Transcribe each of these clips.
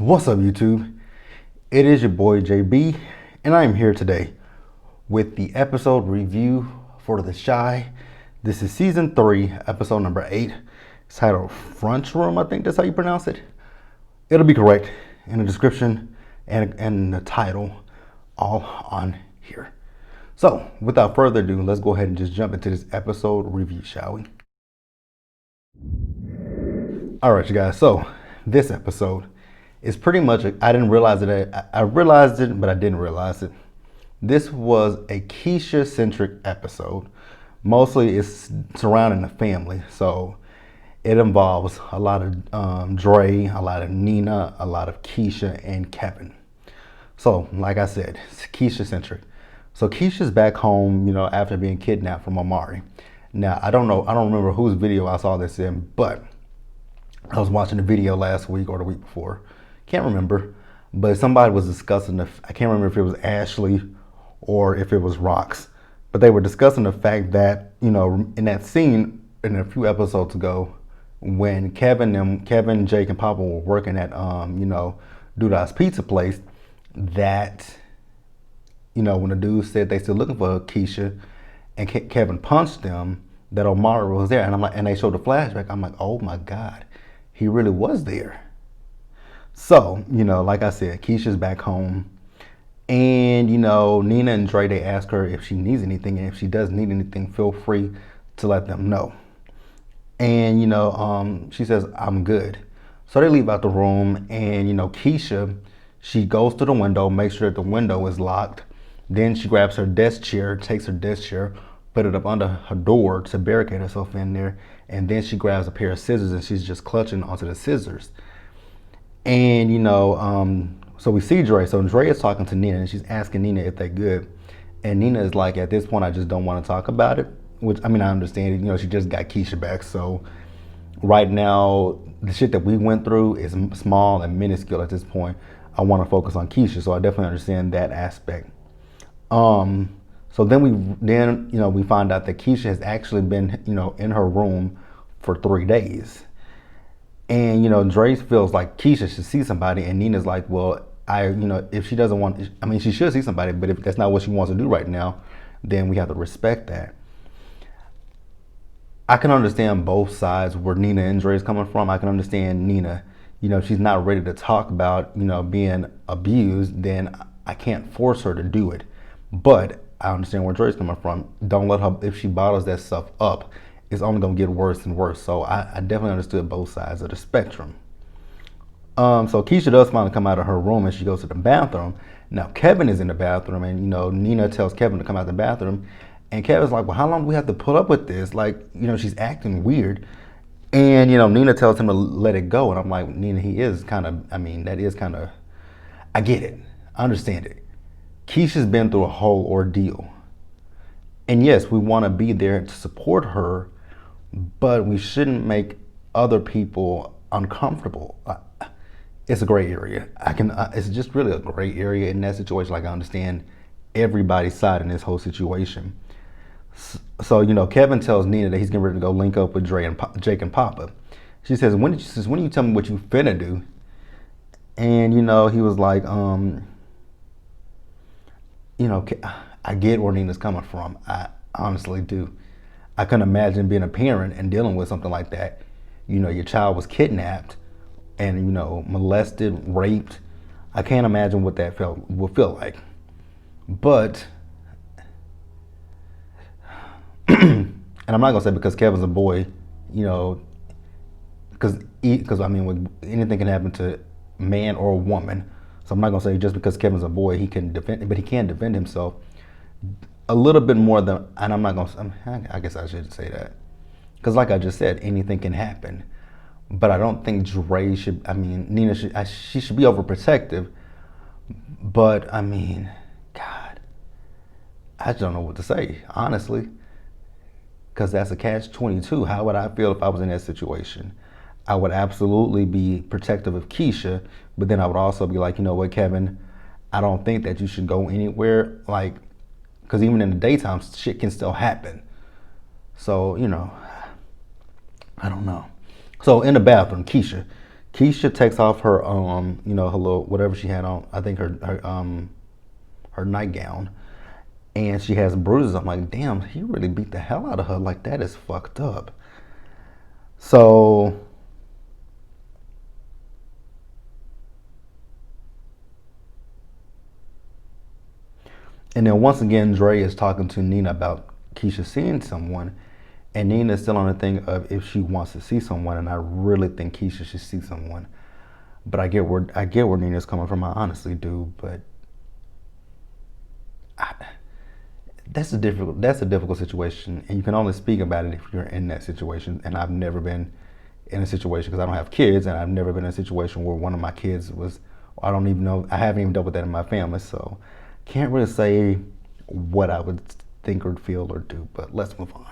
What's up, YouTube? It is your boy JB, and I am here today with the episode review for The Chi. This is season 3, episode number 8. It's titled Frunchroom, I think that's how you pronounce it. It'll be correct in the description and the title, all on here. So, without further ado, let's go ahead and just jump into this episode review, shall we? Alright, you guys, so this episode is pretty much, I didn't realize it. I realized it, but I didn't realize it. This was a Keisha-centric episode. Mostly it's surrounding the family. So it involves a lot of Dre, a lot of Nina, a lot of Keisha, and Kevin. So, like I said, it's Keisha-centric. So Keisha's back home, after being kidnapped from Amari. Now, I don't remember whose video I saw this in, but I was watching the video last week or the week before. Can't remember, but somebody was discussing I can't remember if it was Ashley or if it was Rox, but they were discussing the fact that, in that scene in a few episodes ago, when Kevin, Jake, and Papa were working at, Duda's pizza place, that, when the dude said they still looking for Keisha and Kevin punched them, that Omari was there. And I'm like, and they showed the flashback. I'm like, oh my God, he really was there. So, like I said, Keisha's back home, and, Nina and Dre, they ask her if she needs anything, and if she does need anything, feel free to let them know. And, she says, I'm good. So they leave out the room, and, Keisha, she goes to the window, makes sure that the window is locked. Then she grabs her desk chair, takes her desk chair, put it up under her door to barricade herself in there, and then she grabs a pair of scissors, and she's just clutching onto the scissors. And, so we see Dre. So Dre is talking to Nina, and she's asking Nina if they're good. And Nina is like, at this point, I just don't want to talk about it. Which, I understand it. She just got Keisha back. So right now, the shit that we went through is small and minuscule at this point. I want to focus on Keisha. So I definitely understand that aspect. So then we find out that Keisha has actually been, in her room for 3 days. And, Dre feels like Keisha should see somebody, and Nina's like, well, if she doesn't want, she should see somebody, but if that's not what she wants to do right now, then we have to respect that. I can understand both sides where Nina and Dre is coming from. I can understand Nina, she's not ready to talk about, being abused, then I can't force her to do it. But I understand where Dre's coming from. Don't let her, if she bottles that stuff up, it's only gonna get worse and worse. So I definitely understood both sides of the spectrum. So Keisha does finally come out of her room, and she goes to the bathroom. Now Kevin is in the bathroom, and Nina tells Kevin to come out the bathroom, and Kevin's like, well, how long do we have to put up with this? Like, she's acting weird. And Nina tells him to let it go, and I'm like, Nina, he is kind of, that is kind of, I get it, I understand it. Keisha's been through a whole ordeal, and yes, we want to be there to support her, but we shouldn't make other people uncomfortable. It's a gray area. It's just really a gray area in that situation. Like, I understand everybody's side in this whole situation. So, Kevin tells Nina that he's getting ready to go link up with Dre and Jake and Papa. She says, when do you tell me what you finna do? And, he was like, I get where Nina's coming from. I honestly do. I couldn't imagine being a parent and dealing with something like that. Your child was kidnapped and, molested, raped. I can't imagine what that would feel like. But, and I'm not gonna say because Kevin's a boy, because anything can happen to a man or a woman. So I'm not gonna say just because Kevin's a boy he can defend, but he can defend himself a little bit more than. And I'm not gonna. I guess I should say that, because like I just said, anything can happen. But I don't think Dre should. Nina should. She should be overprotective. But God, I just don't know what to say, honestly, because that's a catch-22. How would I feel if I was in that situation? I would absolutely be protective of Keisha, but then I would also be like, you know what, Kevin, I don't think that you should go anywhere, like, because even in the daytime, shit can still happen. So, I don't know. So in the bathroom, Keisha Keisha takes off her her little whatever she had on. I think her nightgown, and she has bruises. I'm like, damn, he really beat the hell out of her. Like, that is fucked up. So and then once again, Dre is talking to Nina about Keisha seeing someone, and Nina is still on the thing of if she wants to see someone, and I really think Keisha should see someone. But I get where Nina's coming from. I honestly do, but I, that's a difficult situation, and you can only speak about it if you're in that situation. And I've never been in a situation because I don't have kids, and I've never been in a situation where one of my kids was. I don't even know. I haven't even dealt with that in my family, so can't really say what I would think or feel or do. But let's move on.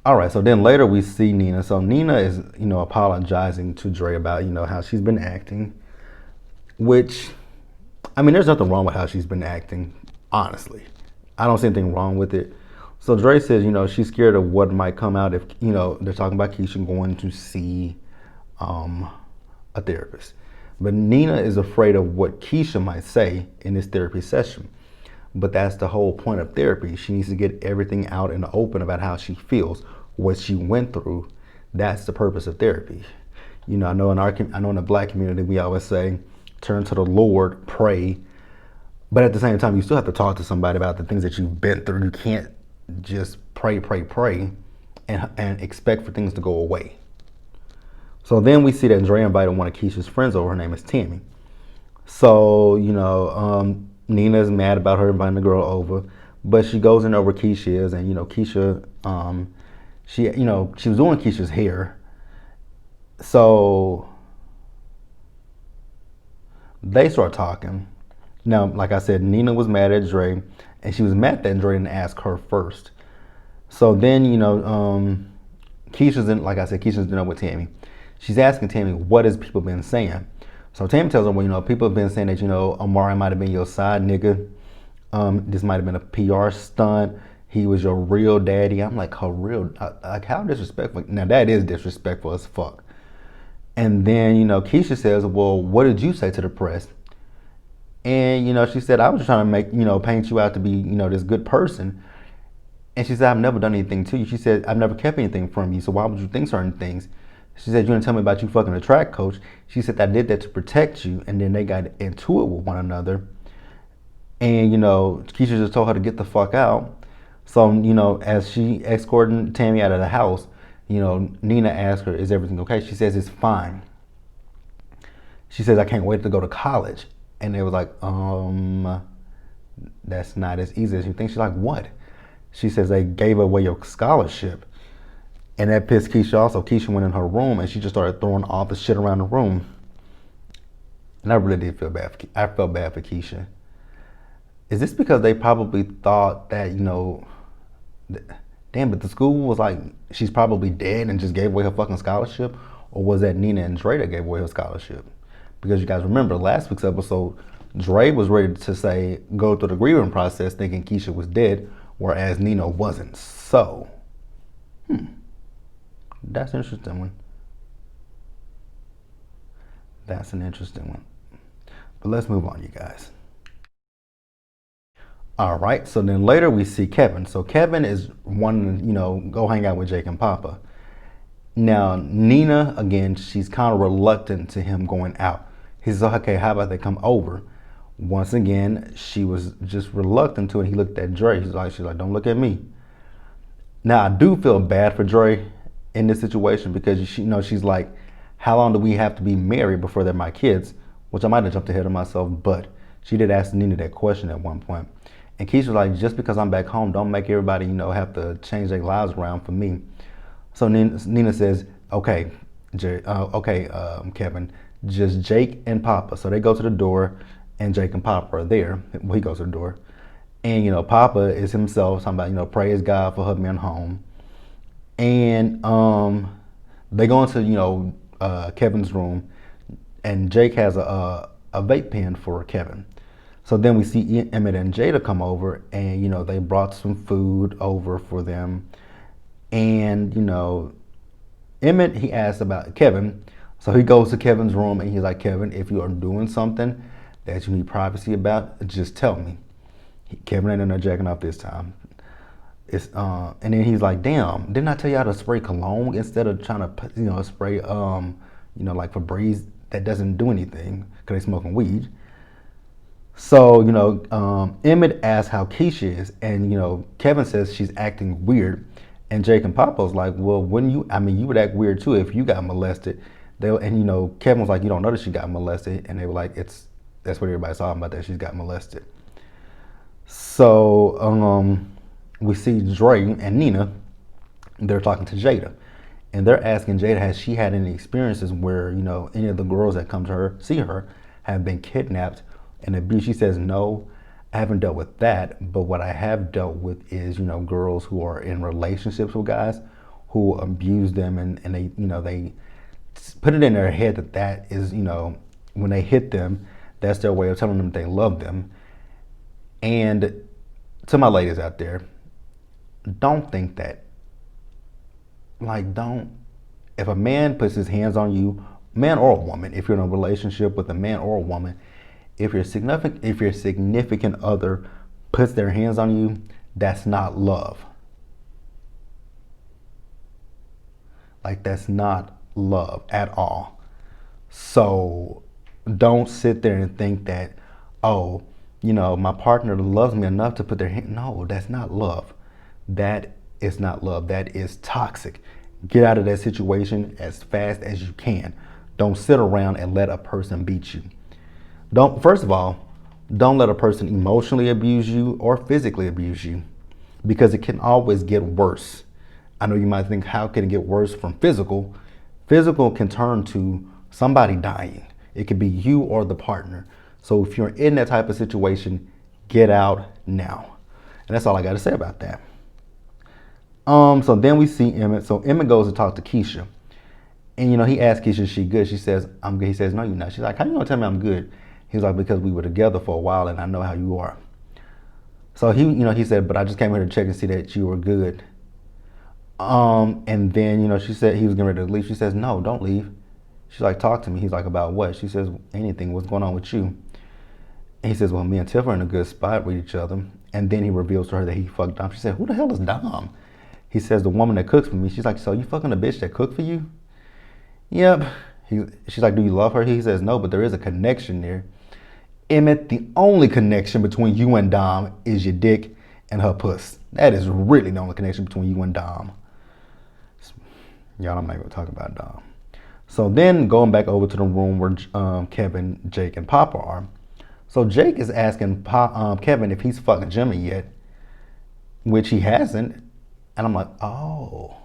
All right, so then later we see Nina. So Nina is, apologizing to Dre about, how she's been acting, which, I mean, there's nothing wrong with how she's been acting, honestly. I don't see anything wrong with it. So Dre says, she's scared of what might come out if, they're talking about Keisha going to see a therapist. But Nina is afraid of what Keisha might say in this therapy session. But that's the whole point of therapy. She needs to get everything out in the open about how she feels, what she went through. That's the purpose of therapy. I know in the Black community we always say, turn to the Lord, pray. But at the same time, you still have to talk to somebody about the things that you've been through. You can't just pray, and expect for things to go away. So then we see that Dre invited one of Keisha's friends over. Her name is Tammy. So, Nina is mad about her inviting the girl over, but she goes in over Keisha is, and Keisha, she was doing Keisha's hair. So they start talking. Now, like I said, Nina was mad at Dre, and she was mad that Dre didn't ask her first. So then, Keisha's in, like I said, Keisha's in with Tammy. She's asking Tammy, what has people been saying? So Tammy tells her, well, people have been saying that, Amari might have been your side nigga. This might have been a PR stunt. He was your real daddy. I'm like, how disrespectful. Now, that is disrespectful as fuck. And then, Keisha says, well, what did you say to the press? And, she said, I was trying to make, paint you out to be, this good person. And she said, I've never done anything to you. She said, I've never kept anything from you. So why would you think certain things? She said, you didn't tell me about you fucking a track coach. She said, I did that to protect you. And then they got into it with one another. And, Keisha just told her to get the fuck out. So, as she escorting Tammy out of the house, Nina asked her, is everything okay? She says, it's fine. She says, I can't wait to go to college. And they was like, that's not as easy as you think. She's like, what? She says, they gave away your scholarship. And that pissed Keisha off. So Keisha went in her room and she just started throwing all the shit around the room. And I really did feel bad. I felt bad for Keisha. Is this because they probably thought that, damn, but the school was like, she's probably dead and just gave away her fucking scholarship? Or was that Nina and Dre that gave away her scholarship? Because you guys remember last week's episode, Dre was ready to say, go through the grieving process thinking Keisha was dead, whereas Nina wasn't. So, that's an interesting one. That's an interesting one. But let's move on, you guys. All right, so then later we see Kevin. So Kevin is wanting to, go hang out with Jake and Papa. Now, Nina, again, she's kind of reluctant to him going out. He says, okay, how about they come over? Once again, she was just reluctant to it. He looked at Dre. She's like, don't look at me. Now, I do feel bad for Dre in this situation because she's like, how long do we have to be married before they're my kids? Which I might have jumped ahead of myself, but she did ask Nina that question at one point. And Keisha was like, just because I'm back home, don't make everybody, have to change their lives around for me. So Nina says, okay, Kevin, just Jake and Papa. So they go to the door and Jake and Papa are there. Well, he goes to the door. And, Papa is himself talking about, praise God for her being home. And they go into, Kevin's room and Jake has a vape pen for Kevin. So then we see Emmett and Jada come over and, they brought some food over for them. And, Emmett, he asks about Kevin. So he goes to Kevin's room and he's like, Kevin, if you are doing something that you need privacy about, just tell me. Kevin ain't in there jacking off this time. And then he's like, damn, didn't I tell you how to spray cologne instead of trying to, spray, like Febreze that doesn't do anything because they smoking weed. So, Emmett asks how Keisha is, and, Kevin says she's acting weird. And Jake and Papa's like, well, you would act weird too if you got molested. Kevin was like, you don't know that she got molested. And they were like, that's what everybody's talking about, that she's got molested. So, we see Dre and Nina, they're talking to Jada. And they're asking Jada, has she had any experiences where, any of the girls that come to her, see her, have been kidnapped and abused? She says, no, I haven't dealt with that. But what I have dealt with is, girls who are in relationships with guys who abuse them and they put it in their head that is, when they hit them, that's their way of telling them they love them. And to my ladies out there, don't think that. If a man puts his hands on you, man or a woman, if you're in a relationship with a man or a woman, if your significant other puts their hands on you, that's not love. That's not love at all. So don't sit there and think that, oh, my partner loves me enough to put their hand. No, that's not love. That is not love. That is toxic. Get out of that situation as fast as you can. Don't sit around and let a person beat you. First of all, don't let a person emotionally abuse you or physically abuse you, because it can always get worse. I know you might think, how can it get worse from physical? Physical can turn to somebody dying. It could be you or the partner. So if you're in that type of situation, get out now. And that's all I got to say about that. So then we see Emmett. So Emmett goes to talk to Keisha. And, he asks Keisha, is she good? She says, I'm good. He says, no, you're not. She's like, how you gonna tell me I'm good? He's like, because we were together for a while and I know how you are. So he said, but I just came here to check and see that you were good. And then, she said he was getting ready to leave. She says, no, don't leave. She's like, talk to me. He's like, about what? She says, anything. What's going on with you? And he says, well, me and Tiff are in a good spot with each other. And then he reveals to her that he fucked Dom. She said, who the hell is Dom? He says, the woman that cooks for me. She's like, so you fucking a bitch that cooked for you? Yep. She's like, do you love her? He says, no, but there is a connection there. Emmett, the only connection between you and Dom is your dick and her puss. That is really the only connection between you and Dom. Y'all, I'm not going to talk about Dom. So then going back over to the room where Kevin, Jake, and Papa are. So Jake is asking Kevin if he's fucking Jimmy yet, which he hasn't. And I'm like, oh.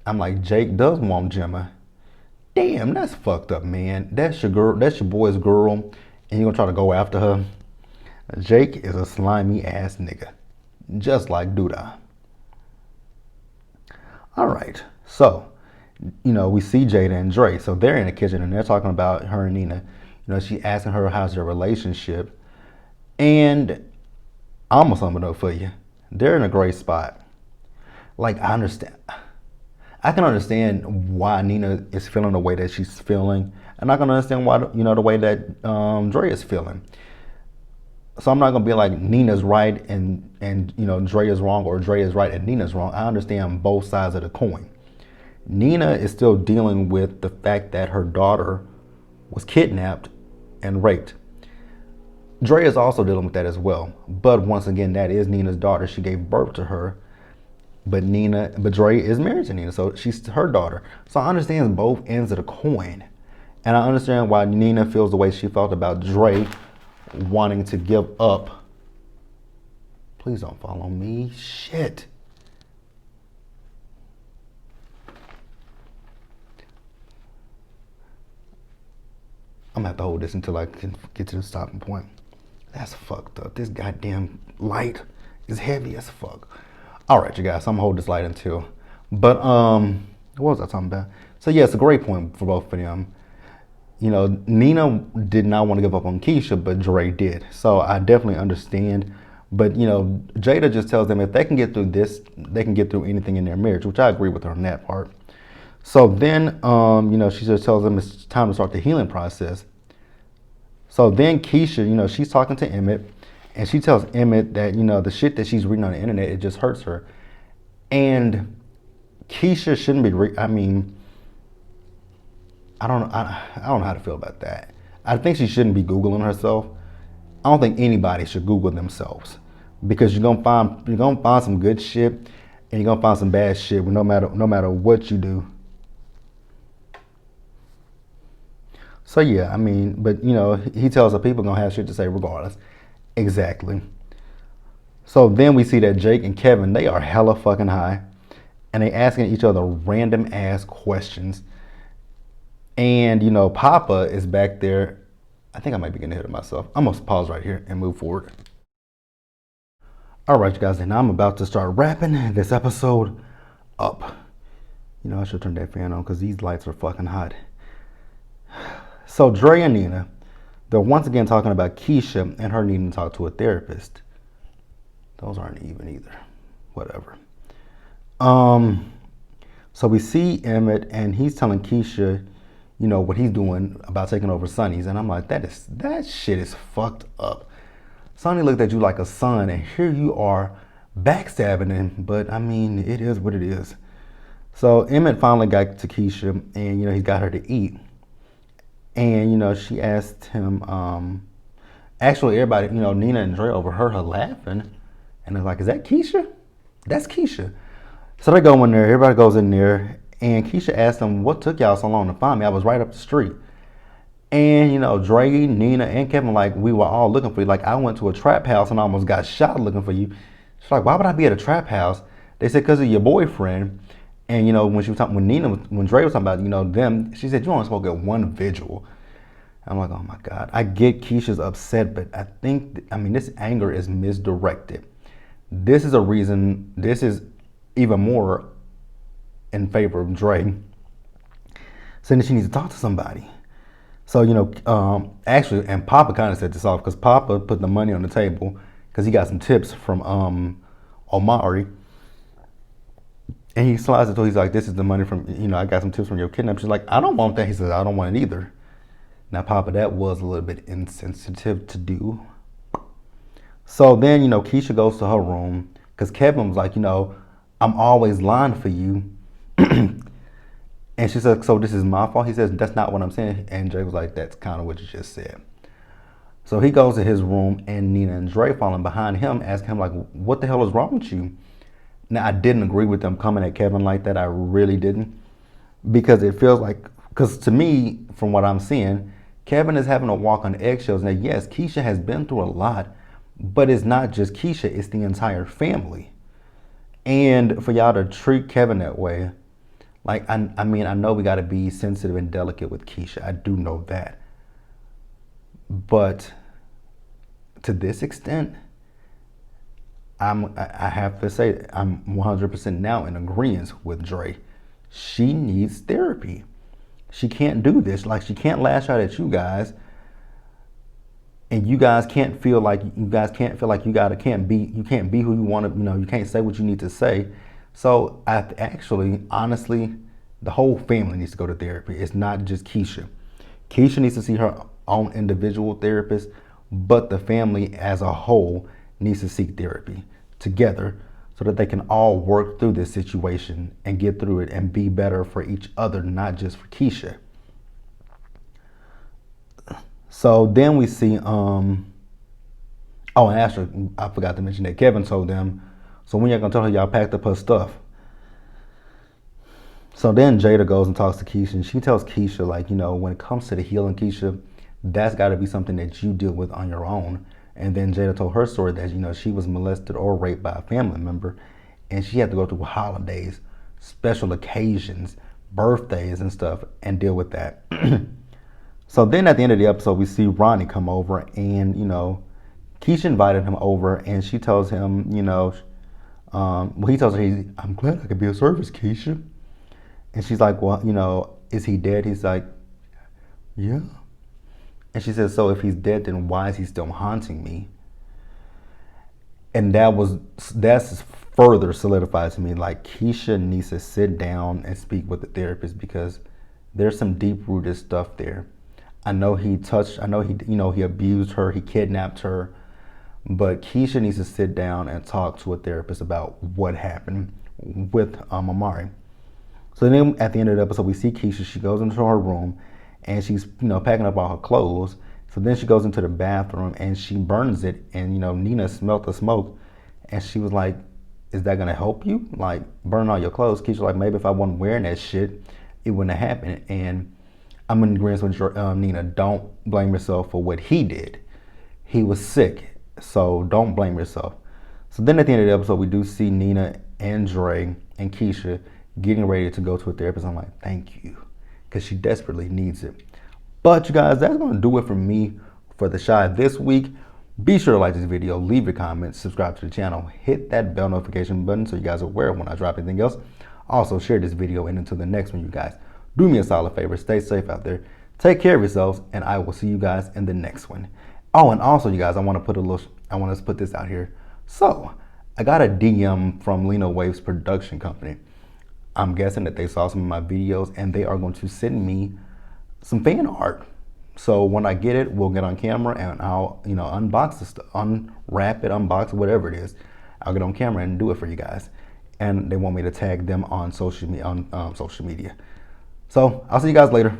I'm like, Jake does want Gemma. Damn, that's fucked up, man. That's your girl. That's your boy's girl, and you're gonna try to go after her. Jake is a slimy ass nigga, just like Duda. All right, so we see Jada and Dre. So they're in the kitchen and they're talking about her and Nina. She asking her how's their relationship, and I'm gonna sum it up for you. They're in a great spot. I can understand why Nina is feeling the way that she's feeling, and I can understand why the way that Dre is feeling. So I'm not gonna be like Nina's right and Dre is wrong, or Dre is right and Nina's wrong. I understand both sides of the coin. Nina is still dealing with the fact that her daughter was kidnapped and raped. Dre is also dealing with that as well. But once again, that is Nina's daughter. She gave birth to her. But Dre is married to Nina, so she's her daughter. So I understand both ends of the coin. And I understand why Nina feels the way she felt about Dre wanting to give up. Please don't follow me. Shit. I'm gonna have to hold this until I can get to the stopping point. That's fucked up. This goddamn light is heavy as fuck. All right, you guys, so I'm gonna hold this light until. But what was I talking about? So yeah, it's a great point for both of them. Nina did not want to give up on Keisha, but Dre did. So I definitely understand. But Jada just tells them if they can get through this, they can get through anything in their marriage, which I agree with her on that part. So then, she just tells him it's time to start the healing process. So then Keisha, she's talking to Emmett, and she tells Emmett that, the shit that she's reading on the internet, it just hurts her. And Keisha shouldn't be, I don't know. I don't know how to feel about that. I think she shouldn't be Googling herself. I don't think anybody should Google themselves, because you're gonna find some good shit, and you're gonna find some bad shit. No matter what you do. So yeah, but he tells her people gonna have shit to say regardless. Exactly. So then we see that Jake and Kevin, they are hella fucking high, and they asking each other random ass questions. And Papa is back there. I think I might be getting ahead of myself. I'm gonna pause right here and move forward. All right, you guys, and I'm about to start wrapping this episode up. I should turn that fan on because these lights are fucking hot. So Dre and Nina, they're once again talking about Keisha and her needing to talk to a therapist. Those aren't even either. Whatever. So we see Emmett, and he's telling Keisha, what he's doing about taking over Sonny's, and I'm like, that shit is fucked up. Sonny looked at you like a son, and here you are backstabbing him. But it is what it is. So Emmett finally got to Keisha, and he got her to eat, and she asked him. Actually, everybody, Nina and Dre overheard her laughing, and they're like, "Is that Keisha? That's Keisha." So they go in there. Everybody goes in there, and Keisha asked them, "What took y'all so long to find me? I was right up the street." And Dre, Nina, and Kevin, like, we were all looking for you. Like, I went to a trap house and I almost got shot looking for you. She's like, "Why would I be at a trap house?" They said, "Because of your boyfriend." And when she was talking, when Dre was talking about them, she said, "You only spoke at one vigil." I'm like, oh my God. I get Keisha's upset, but I think, this anger is misdirected. This is a reason. This is even more in favor of Dre, saying that she needs to talk to somebody. So, actually, and Papa kind of set this off because Papa put the money on the table because he got some tips from Omari. And he slides it to her. He's like, "This is the money from, I got some tips from your kidnap." She's like, "I don't want that." He says, "I don't want it either." Now, Papa, that was a little bit insensitive to do. So then, Keisha goes to her room because Kevin was like, "I'm always lying for you." And she said, "So this is my fault?" He says, "That's not what I'm saying." And Dre was like, "That's kind of what you just said." So he goes to his room, and Nina and Dre falling behind him, asking him, like, "What the hell is wrong with you?" Now, I didn't agree with them coming at Kevin like that. I really didn't. Because it feels like, because to me, from what I'm seeing, Kevin is having to walk on eggshells. Now, yes, Keisha has been through a lot, but it's not just Keisha, it's the entire family. And for y'all to treat Kevin that way, like, I know we got to be sensitive and delicate with Keisha. I do know that. But to this extent, I have to say, I'm 100% now in agreement with Dre. She needs therapy. She can't do this. Like, she can't lash out at you guys, and you guys can't feel like you can't be who you want to. You can't say what you need to say. So honestly, the whole family needs to go to therapy. It's not just Keisha. Keisha needs to see her own individual therapist, but the family as a whole needs to seek therapy together so that they can all work through this situation and get through it and be better for each other, not just for Keisha. So then we see, and actually, I forgot to mention that Kevin told them, "So when y'all gonna tell her y'all packed up her stuff?" So then Jada goes and talks to Keisha, and she tells Keisha, like, when it comes to the healing, Keisha, that's got to be something that you deal with on your own. And then Jada told her story that, she was molested or raped by a family member, and she had to go through holidays, special occasions, birthdays and stuff, and deal with that. So then at the end of the episode, we see Ronnie come over, and, Keisha invited him over, and she tells him, he tells her, "I'm glad I could be of service, Keisha." And she's like, "Well, is he dead?" He's like, "Yeah." And she says, "So if he's dead, then why is he still haunting me?" And that's further solidified to me. Like, Keisha needs to sit down and speak with the therapist, because there's some deep rooted stuff there. I know he abused her, he kidnapped her, but Keisha needs to sit down and talk to a therapist about what happened with Amari. So then at the end of the episode, we see Keisha. She goes into her room and she's, packing up all her clothes. So then she goes into the bathroom and she burns it. And, Nina smelled the smoke and she was like, is that going to help you? Like, burn all your clothes? Keisha like, maybe if I wasn't wearing that shit, it wouldn't have happened. And I'm in agreement with Nina. Don't blame yourself for what he did. He was sick. So don't blame yourself. So then at the end of the episode, we do see Nina and Dre and Keisha getting ready to go to a therapist. I'm like, thank you, because she desperately needs it. But you guys, that's going to do it for me for the Shy this week. Be sure to like this video, leave your comments, subscribe to the channel, hit that bell notification button so you guys are aware when I drop anything else. Also, share this video and until the next one, you guys. Do me a solid favor, stay safe out there. Take care of yourselves, and I will see you guys in the next one. Oh, and also, you guys, I want to put this out here. So, I got a DM from Lena Wave's production company. I'm guessing that they saw some of my videos and they are going to send me some fan art. So when I get it, we'll get on camera and I'll, unbox the stuff, unwrap it, unbox it, whatever it is. I'll get on camera and do it for you guys. And they want me to tag them on social media. So I'll see you guys later.